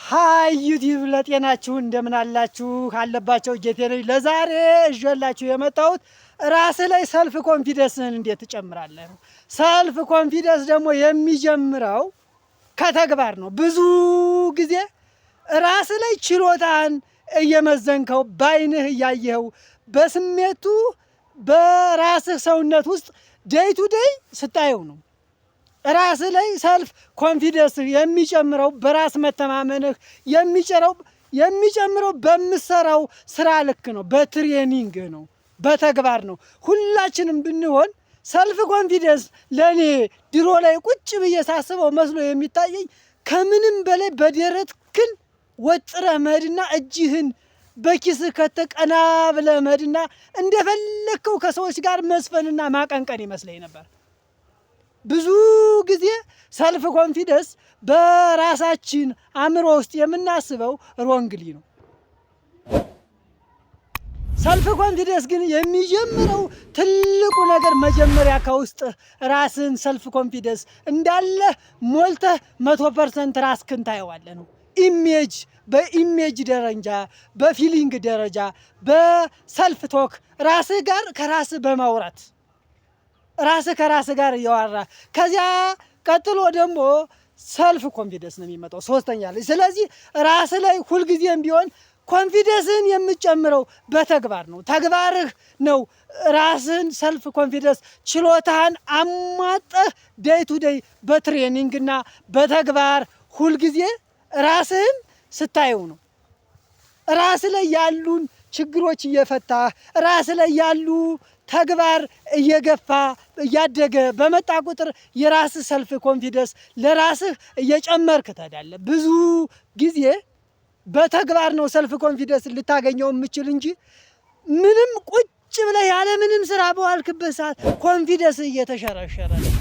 ሃይ ዩቲዩብ ለጤናችሁ እንደምን አላችሁ? ካለባቸው ጌቴነኝ ለዛሬ እዤላችሁ የመጣሁት ራስ ላይ ሰልፍ ኮንፊደንስን እንዴት ትጨምራለህ ነው። ሰልፍ ኮንፊደንስ ደግሞ የሚጀምረው ከተግባር ነው። ብዙ ጊዜ ራስ ላይ ችሎታን እየመዘንከው ባይንህ እያየኸው በስሜቱ በራስህ ሰውነት ውስጥ ዴይ ቱ ዴይ ስታየው ነው። ራስ ላይ ሰልፍ ኮንፊደንስ የሚጨምረው በራስ መተማመንህ የሚጨምረው በምሰራው ስራ ልክ ነው፣ በትሬኒንግ ነው፣ በተግባር ነው። ሁላችንም ብንሆን ሰልፍ ኮንፊደንስ ለኔ ድሮ ላይ ቁጭ ብዬ ሳስበው መስሎ የሚታየኝ ከምንም በላይ በደረትክን ወጥረህ መሄድና እጅህን በኪስህ ከተቀና ብለህ መሄድና እንደፈለግከው ከሰዎች ጋር መስፈንና ማቀንቀን ይመስለኝ ነበር። ብዙ ጊዜ ሰልፍ ኮንፊደንስ በራሳችን አእምሮ ውስጥ የምናስበው ሮንግሊ ነው። ሰልፍ ኮንፊደንስ ግን የሚጀምረው ትልቁ ነገር መጀመሪያ ከውስጥ ራስን ሰልፍ ኮንፊደንስ እንዳለ ሞልተህ 100% ራስክን ታየዋለህ ነው። ኢሜጅ በኢሜጅ ደረጃ፣ በፊሊንግ ደረጃ፣ በሰልፍ ቶክ ራስህ ጋር ከራስህ በማውራት ራስህ ከራስህ ጋር እያወራ ከዚያ ቀጥሎ ደግሞ ሰልፍ ኮንፊደንስ ነው የሚመጣው ሶስተኛ ላይ። ስለዚህ ራስህ ላይ ሁልጊዜም ቢሆን ኮንፊደንስን የምትጨምረው በተግባር ነው። ተግባርህ ነው ራስህን ሰልፍ ኮንፊደንስ ችሎታህን አሟጠህ ዴይ ቱ ዴይ በትሬኒንግና በተግባር ሁልጊዜ ራስህን ስታየው ነው። ራስ ላይ ያሉን ችግሮች እየፈታህ ራስ ላይ ያሉ ተግባር እየገፋ እያደገ በመጣ ቁጥር የራስህ ሰልፍ ኮንፊደንስ ለራስህ እየጨመርክ ትሄዳለህ። ብዙ ጊዜ በተግባር ነው ሰልፍ ኮንፊደንስ ልታገኘው የምችል እንጂ ምንም ቁጭ ብለህ ያለ ምንም ስራ በዋልክበት ሰዓት ኮንፊደንስ እየተሸረሸረ ነው።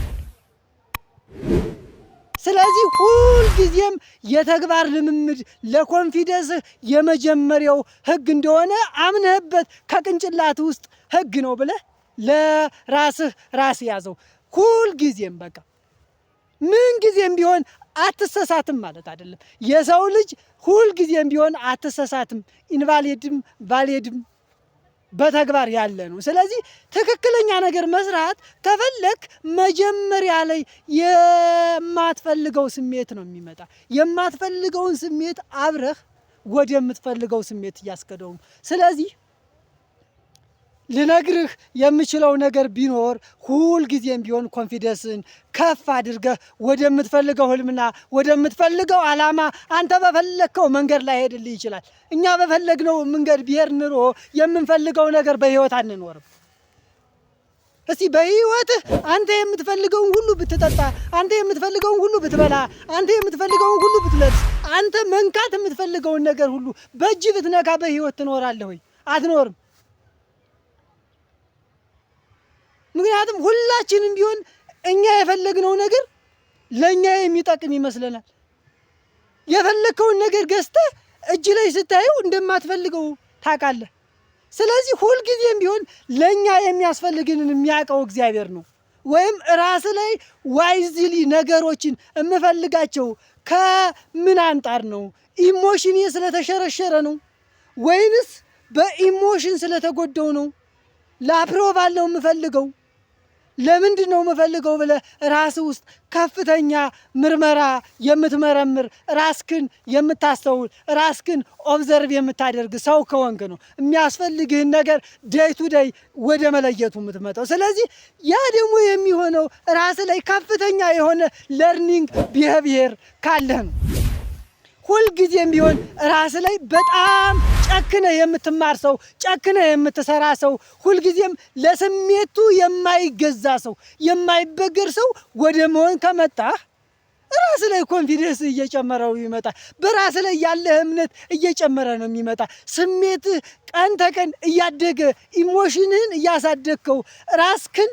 ስለዚህ ሁልጊዜም የተግባር ልምምድ ለኮንፊደንስ የመጀመሪያው ህግ እንደሆነ አምነህበት ከቅንጭላት ውስጥ ህግ ነው ብለህ ለራስህ ራስ ያዘው። ሁልጊዜም በቃ ምን ጊዜም ቢሆን አትሰሳትም ማለት አይደለም። የሰው ልጅ ሁልጊዜም ቢሆን አትሰሳትም። ኢንቫሊድም ቫሊድም በተግባር ያለ ነው። ስለዚህ ትክክለኛ ነገር መስራት ከፈለክ መጀመሪያ ላይ የማትፈልገው ስሜት ነው የሚመጣ። የማትፈልገውን ስሜት አብረህ ወደምትፈልገው ስሜት እያስከደው ነው። ስለዚህ ልነግርህ የምችለው ነገር ቢኖር ሁልጊዜም ቢሆን ኮንፊደንስን ከፍ አድርገህ ወደምትፈልገው ህልምና ወደምትፈልገው ዓላማ አንተ በፈለግከው መንገድ ላይ ሄድልህ ይችላል። እኛ በፈለግነው መንገድ ብሄር ኑሮ የምንፈልገው ነገር በህይወት አንኖርም። እስቲ በህይወትህ አንተ የምትፈልገውን ሁሉ ብትጠጣ፣ አንተ የምትፈልገውን ሁሉ ብትበላ፣ አንተ የምትፈልገውን ሁሉ ብትለብስ፣ አንተ መንካት የምትፈልገውን ነገር ሁሉ በእጅ ብትነካ በህይወት ትኖራለህ ወይ? አትኖርም። ምክንያቱም ሁላችንም ቢሆን እኛ የፈለግነው ነገር ለእኛ የሚጠቅም ይመስለናል። የፈለግከውን ነገር ገዝተህ እጅ ላይ ስታየው እንደማትፈልገው ታውቃለህ። ስለዚህ ሁልጊዜም ቢሆን ለእኛ የሚያስፈልግንን የሚያውቀው እግዚአብሔር ነው። ወይም ራስ ላይ ዋይዝሊ ነገሮችን የምፈልጋቸው ከምን አንጣር ነው? ኢሞሽን ስለተሸረሸረ ነው ወይንስ በኢሞሽን ስለተጎደው ነው? ለአፕሮቫል ነው የምፈልገው? ለምንድን ነው የምፈልገው ብለህ ራስህ ውስጥ ከፍተኛ ምርመራ የምትመረምር ራስክን የምታስተውል ራስክን ኦብዘርቭ የምታደርግ ሰው ከሆንክ ነው የሚያስፈልግህን ነገር ዴይ ቱ ዴይ ወደ መለየቱ የምትመጣው። ስለዚህ ያ ደግሞ የሚሆነው ራስህ ላይ ከፍተኛ የሆነ ለርኒንግ ቢሄቪየር ካለህ ነው። ሁልጊዜም ቢሆን ራስ ላይ በጣም ጨክነህ የምትማር ሰው፣ ጨክነህ የምትሰራ ሰው፣ ሁልጊዜም ለስሜቱ የማይገዛ ሰው፣ የማይበገር ሰው ወደ መሆን ከመጣህ ራስ ላይ ኮንፊደንስ እየጨመረው ይመጣል። በራስ ላይ ያለህ እምነት እየጨመረ ነው የሚመጣ። ስሜትህ ቀን ተቀን እያደገ ኢሞሽንህን እያሳደግከው ራስክን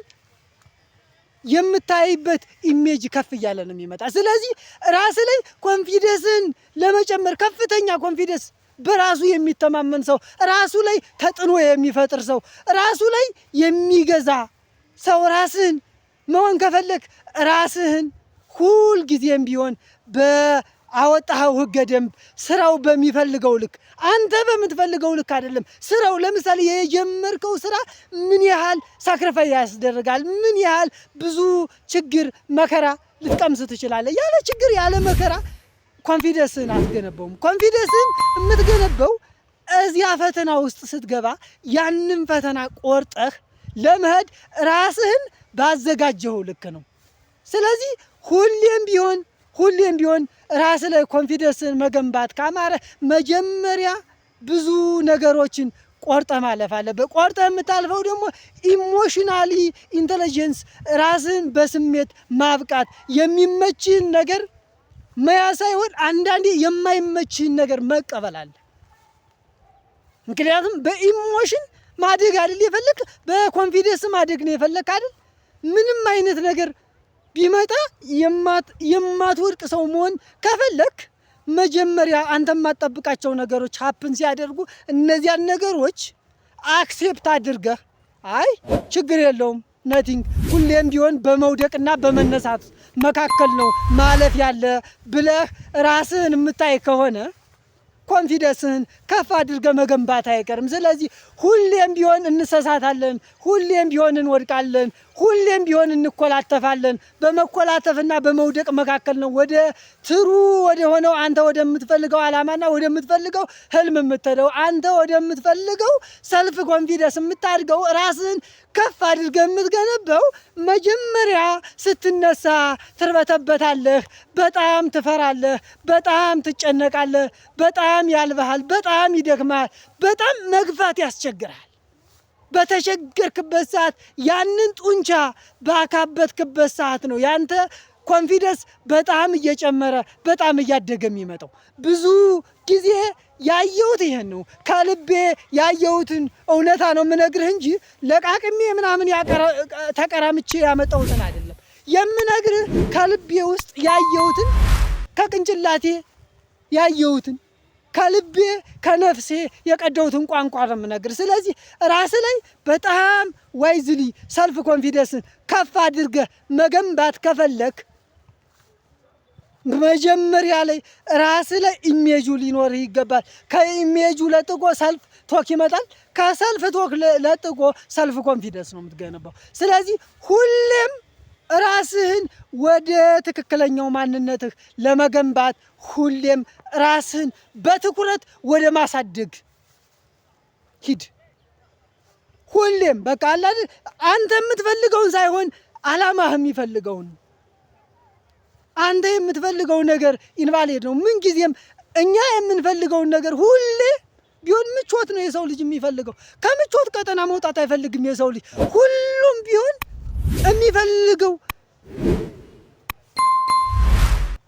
የምታይበት ኢሜጅ ከፍ እያለ ነው የሚመጣ። ስለዚህ ራስ ላይ ኮንፊደንስን ለመጨመር ከፍተኛ ኮንፊደንስ በራሱ የሚተማመን ሰው፣ ራሱ ላይ ተጽዕኖ የሚፈጥር ሰው፣ ራሱ ላይ የሚገዛ ሰው ራስህን መሆን ከፈለክ ራስህን ሁል ጊዜም ቢሆን አወጣኸው ህገ ደንብ ስራው በሚፈልገው ልክ አንተ በምትፈልገው ልክ አይደለም ስራው። ለምሳሌ የጀመርከው ስራ ምን ያህል ሳክሪፋይስ ያስደርጋል፣ ምን ያህል ብዙ ችግር መከራ ልትቀምስ ትችላለህ። ያለ ችግር ያለ መከራ ኮንፊደንስን አትገነባውም። ኮንፊደንስን የምትገነባው እዚያ ፈተና ውስጥ ስትገባ ያንን ፈተና ቆርጠህ ለመሄድ ራስህን ባዘጋጀኸው ልክ ነው። ስለዚህ ሁሌም ቢሆን ራስ ላይ ኮንፊደንስን መገንባት ካማረ መጀመሪያ ብዙ ነገሮችን ቆርጠ ማለፍ አለበት። ቆርጠ የምታልፈው ደግሞ ኢሞሽናሊ ኢንተለጀንስ ራስን በስሜት ማብቃት፣ የሚመችህን ነገር መያዝ ሳይሆን አንዳንዴ የማይመችህን ነገር መቀበል አለ። ምክንያቱም በኢሞሽን ማደግ አይደል የፈለክ፣ በኮንፊደንስ ማደግ ነው የፈለክ አይደል? ምንም አይነት ነገር ቢመጣ የማትወድቅ ሰው መሆን ከፈለክ መጀመሪያ አንተ የማትጠብቃቸው ነገሮች ሀፕን ሲያደርጉ እነዚያን ነገሮች አክሴፕት አድርገህ አይ ችግር የለውም ነቲንግ፣ ሁሌም ቢሆን በመውደቅና በመነሳት መካከል ነው ማለፍ ያለ ብለህ ራስህን የምታይ ከሆነ ኮንፊደንስህን ከፍ አድርገህ መገንባት አይቀርም። ስለዚህ ሁሌም ቢሆን እንሰሳታለን፣ ሁሌም ቢሆን እንወድቃለን፣ ሁሌም ቢሆን እንኮላተፋለን። በመኮላተፍና በመውደቅ መካከል ነው ወደ ትሩ ወደ ሆነው አንተ ወደምትፈልገው ዓላማና ወደምትፈልገው ህልም የምትሄደው። አንተ ወደምትፈልገው ሰልፍ ኮንፊደንስ የምታድገው ራስህን ከፍ አድርገህ የምትገነባው መጀመሪያ ስትነሳ ትርበተበታለህ፣ በጣም ትፈራለህ፣ በጣም ትጨነቃለህ፣ በጣም ያልበሃል፣ በጣም ይደክማል፣ በጣም መግፋት ያስቸግራል። በተቸገርክበት ሰዓት ያንን ጡንቻ ባካበትክበት ሰዓት ነው ያንተ ኮንፊደንስ በጣም እየጨመረ በጣም እያደገ የሚመጣው። ብዙ ጊዜ ያየሁት ይሄን ነው። ከልቤ ያየሁትን እውነታ ነው የምነግርህ እንጂ ለቃቅሜ ምናምን ተቀራምቼ ያመጣሁትን አይደለም የምነግርህ። ከልቤ ውስጥ ያየሁትን፣ ከቅንጭላቴ ያየሁትን፣ ከልቤ ከነፍሴ የቀደውትን ቋንቋ ነው የምነግርህ። ስለዚህ ራስ ላይ በጣም ዋይዝሊ ሰልፍ ኮንፊደንስን ከፍ አድርገህ መገንባት ከፈለክ መጀመሪያ ላይ ራስ ላይ ኢሜጁ ሊኖርህ ይገባል። ከኢሜጁ ለጥቆ ሰልፍ ቶክ ይመጣል። ከሰልፍ ቶክ ለጥቆ ሰልፍ ኮንፊደንስ ነው የምትገነባው። ስለዚህ ሁሌም ራስህን ወደ ትክክለኛው ማንነትህ ለመገንባት ሁሌም ራስህን በትኩረት ወደ ማሳደግ ሂድ። ሁሌም በቃ አላህ አንተ የምትፈልገውን ሳይሆን ዓላማህ የሚፈልገውን። አንተ የምትፈልገው ነገር ኢንቫሊድ ነው። ምን ጊዜም እኛ የምንፈልገውን ነገር ሁሌ ቢሆን ምቾት ነው የሰው ልጅ የሚፈልገው። ከምቾት ቀጠና መውጣት አይፈልግም የሰው ልጅ። ሁሉም ቢሆን የሚፈልገው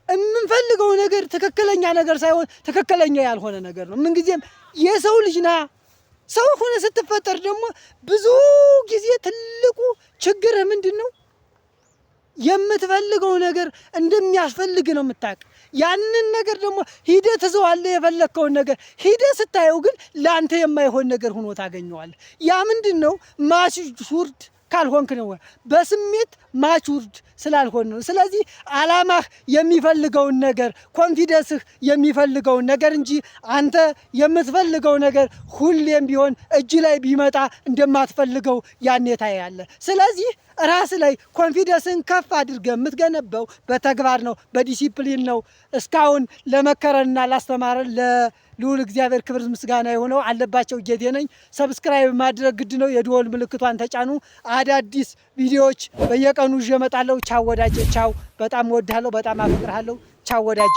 የምንፈልገው ነገር ትክክለኛ ነገር ሳይሆን ትክክለኛ ያልሆነ ነገር ነው። ምን ጊዜም የሰው ልጅ ና ሰው ሆነ ስትፈጠር ደግሞ ብዙ ጊዜ ትልቁ ችግር ምንድን ነው? የምትፈልገው ነገር እንደሚያስፈልግ ነው የምታውቅ። ያንን ነገር ደግሞ ሂደህ ትዘዋለህ። የፈለግከውን ነገር ሂደህ ስታየው ግን ለአንተ የማይሆን ነገር ሆኖ ታገኘዋለህ። ያ ምንድን ነው? ማቹርድ ካልሆንክ ነው። በስሜት ማቹርድ ስላልሆን ነው። ስለዚህ ዓላማህ የሚፈልገውን ነገር፣ ኮንፊደንስህ የሚፈልገውን ነገር እንጂ አንተ የምትፈልገው ነገር ሁሌም ቢሆን እጅ ላይ ቢመጣ እንደማትፈልገው ያኔ ታያለህ። ስለዚህ ራስ ላይ ኮንፊደንስን ከፍ አድርገህ የምትገነባው በተግባር ነው፣ በዲሲፕሊን ነው። እስካሁን ለመከረንና ላስተማረን ለልዑል እግዚአብሔር ክብር ምስጋና የሆነው አለባቸው ጌቴ ነኝ። ሰብስክራይብ ማድረግ ግድ ነው። የደወል ምልክቷን ተጫኑ። አዳዲስ ቪዲዮዎች በየቀኑ ይዤ እመጣለሁ። ቻው ወዳጄ፣ ቻው። በጣም እወድሃለሁ፣ በጣም አፈቅርሃለሁ። ቻው ወዳጄ።